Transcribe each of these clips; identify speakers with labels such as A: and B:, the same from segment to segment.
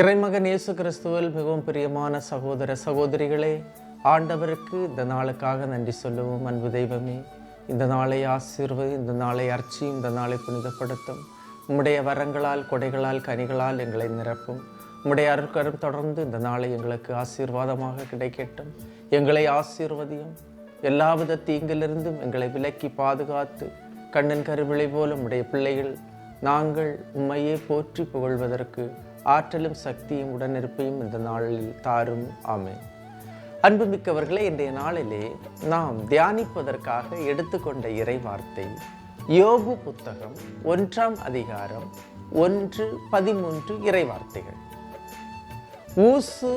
A: இறைமகன் இயேசு கிறிஸ்துவில் மிகவும் பிரியமான சகோதர சகோதரிகளே, ஆண்டவருக்கு இந்த நாளுக்காக நன்றி சொல்லுவோம். அன்பு தெய்வமே, இந்த நாளை ஆசீர்வதி, இந்த நாளை அர்ச்சி, இந்த நாளை புனிதப்படுத்தும். உம்முடைய வரங்களால், கொடைகளால், கனிகளால் எங்களை நிரப்பும். உம்முடைய அருட்கரம் தொடர்ந்து இந்த நாளை எங்களுக்கு ஆசீர்வாதமாக கிடைக்கட்டும். எங்களை ஆசீர்வதியும். எல்லாவித தீங்கிலிருந்தும் எங்களை விலக்கி பாதுகாத்து கண்ணன் கருவிளை போல உம்முடைய பிள்ளைகள் நாங்கள் உம்மையே போற்றி புகழ்வதற்கு ஆற்றலும் சக்தியும் உடனிருப்பையும் இந்த நாளில் தாரும். ஆமென். அன்புமிக்கவர்களே, இன்றைய நாளிலே நாம் தியானிப்பதற்காக எடுத்துக்கொண்ட இறை வார்த்தை யோபு புத்தகம் 1ஆம் அதிகாரம் 1-13 இறை வார்த்தைகள். ஊசு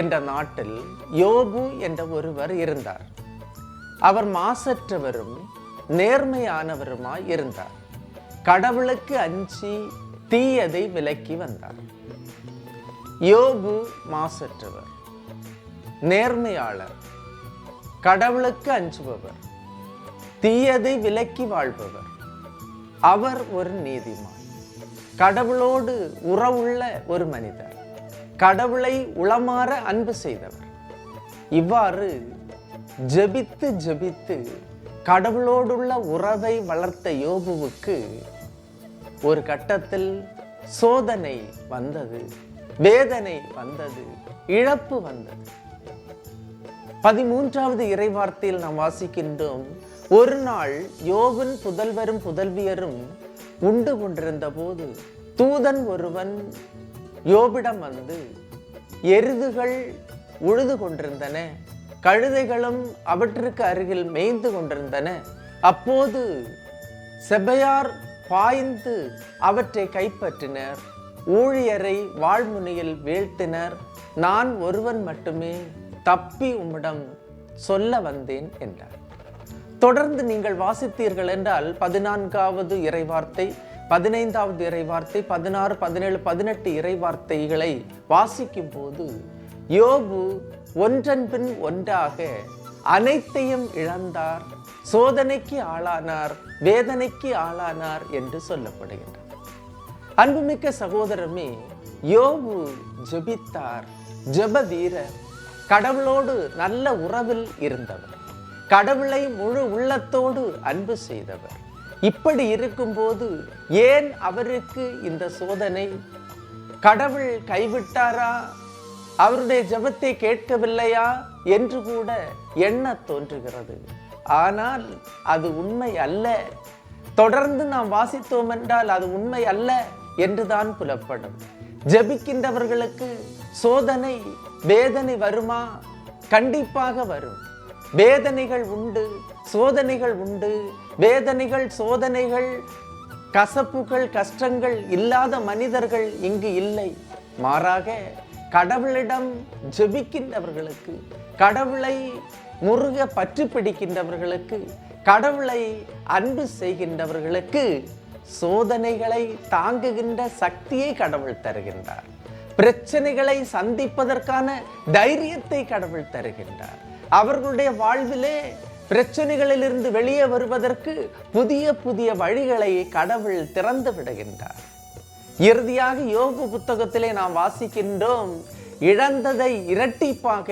A: என்ற நாட்டில் யோபு என்ற ஒருவர் இருந்தார். அவர் மாசற்றவரும் நேர்மையானவருமாய் இருந்தார். கடவுளுக்கு அஞ்சி தீயதை விலக்கி வந்தார். யோபு மாசற்றவர், நேர்மையாளர், கடவுளுக்கு அஞ்சுபவர், தீயதை விலக்கி வாழ்பவர். அவர் ஒரு நீதிமான், கடவுளோடு உறவுள்ள ஒரு மனிதர், கடவுளை உளமாற அன்பு செய்தவர். இவ்வாறு ஜெபித்து ஜெபித்து கடவுளோடுள்ள உறவை வளர்த்த யோபுவுக்கு ஒரு கட்டத்தில் சோதனை வந்தது, வேதனை வந்தது, இழப்பு வந்தது. 13வது இறைவார்த்தையில் நாம் வாசிக்கின்றோம், ஒரு நாள் யோபின் புதல்வரும் புதல்வியரும் உண்டு கொண்டிருந்த போது தூதன் ஒருவன் யோபிடம் வந்து, எருதுகள் உழுது கொண்டிருந்தன, கழுதைகளும் அவற்றுக்கு அருகில் மேய்ந்து கொண்டிருந்தன. அப்போது செபையார் பாய்ந்து அவற்றை கைப்பற்றினர், ஊழியரை வாழ்முனையில் வீழ்த்தினர். நான் ஒருவன் மட்டுமே தப்பி உம்மிடம் சொல்ல வந்தேன் என்றார். தொடர்ந்து நீங்கள் வாசித்தீர்கள் என்றால் 14வது இறைவார்த்தை, 15வது இறைவார்த்தை, 16, 17, 18 இறைவார்த்தைகளை வாசிக்கும் போது யோபு ஒன்றன் பின் ஒன்றாக அனைத்தையும் இழந்தார், சோதனைக்கு ஆளானார், வேதனைக்கு ஆளானார் என்று சொல்லப்படுகின்றார். அன்புமிக்க சகோதரமே, யோபு ஜெபித்தார், ஜெப வீரர், கடவுளோடு நல்ல உறவில் இருந்தவர், கடவுளை முழு உள்ளத்தோடு அன்பு செய்தவர். இப்படி இருக்கும்போது ஏன் அவருக்கு இந்த சோதனை? கடவுள் கைவிட்டாரா? அவருடைய ஜெபத்தை கேட்கவில்லையா என்று கூட எண்ண தோன்றுகிறது. ஆனால் அது உண்மை அல்ல. தொடர்ந்து நாம் வாசித்தோம் என்றால் அது உண்மை அல்ல என்றுதான் புலப்படும். ஜெபிக்கின்றவர்களுக்கு சோதனை, வேதனை வருமா? கண்டிப்பாக வரும். வேதனைகள் உண்டு, சோதனைகள் உண்டு. வேதனைகள், சோதனைகள், கசப்புகள், கஷ்டங்கள் இல்லாத மனிதர்கள் இங்கு இல்லை. மாறாக கடவுளிடம் ஜெபிக்கின்றவர்களுக்கு, கடவுளை முருக பற்றி பிடிக்கின்றவர்களுக்கு, கடவுளை அன்பு செய்கின்றவர்களுக்கு சோதனைகளை தாங்குகின்ற சக்தியை கடவுள் தருகின்றார். பிரச்சனைகளை சந்திப்பதற்கான தைரியத்தை கடவுள் தருகின்றார். அவர்களுடைய வாழ்விலே பிரச்சனைகளிலிருந்து வெளியே வருவதற்கு புதிய புதிய வழிகளை கடவுள் திறந்து விடுகின்றார். இறுதியாக யோபு புத்தகத்திலே நாம் வாசிக்கின்றோம், இழந்ததை இரட்டிப்பாக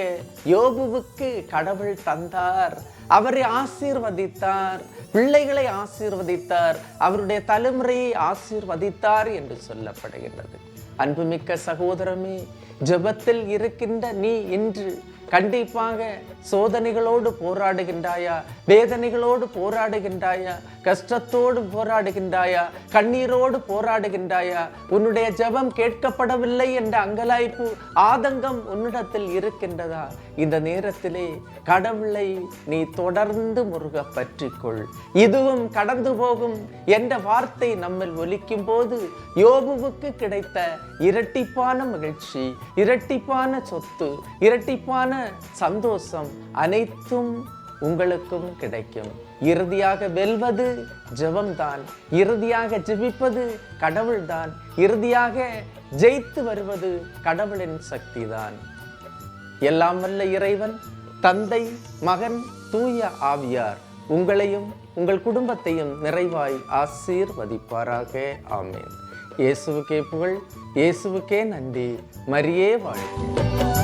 A: யோபுவுக்கு கடவுள் தந்தார். அவரை ஆசீர்வதித்தார், பிள்ளைகளை ஆசீர்வதித்தார், அவருடைய தலைமுறையை ஆசீர்வதித்தார் என்று சொல்லப்படுகின்றது. அன்புமிக்க சகோதரமே, ஜெபத்தில் இருக்கின்ற நீ இன்று கண்டிப்பாக சோதனைகளோடு போராடுகின்றாயா? வேதனைகளோடு போராடுகின்றாயா? கஷ்டத்தோடு போராடுகின்றாயா? கண்ணீரோடு போராடுகின்றாயா? உன்னுடைய ஜெபம் கேட்கப்படவில்லை என்ற அங்கலாய்ப்பு, ஆதங்கம் உன்னிடத்தில் இருக்கின்றதா? இந்த நேரத்திலே கடவுளை நீ தொடர்ந்து முருக பற்றிக்கொள். இதுவும் கடந்து போகும் என்ற வார்த்தை நம்மில் ஒலிக்கும் போது யோபுவுக்கு கிடைத்த இரட்டிப்பான மகிழ்ச்சி, இரட்டிப்பான சொத்து, இரட்டிப்பான சந்தோஷம் அனைத்தும் உங்களுக்கும் கிடைக்கும். இறுதியாக வெல்வது ஜெபம்தான், இறுதியாக ஜெபிப்பது கடவுள்தான், இறுதியாக ஜெயித்து வருவது கடவுளின் சக்திதான். எல்லாம் வல்ல இறைவன், தந்தை, மகன், தூய ஆவியார் உங்களையும் உங்கள் குடும்பத்தையும் நிறைவாய் ஆசீர்வதிப்பாராக. ஆமென். இயேசுவுக்கே புகழ், இயேசுவுக்கே நன்றி. மரியே வாழ்க.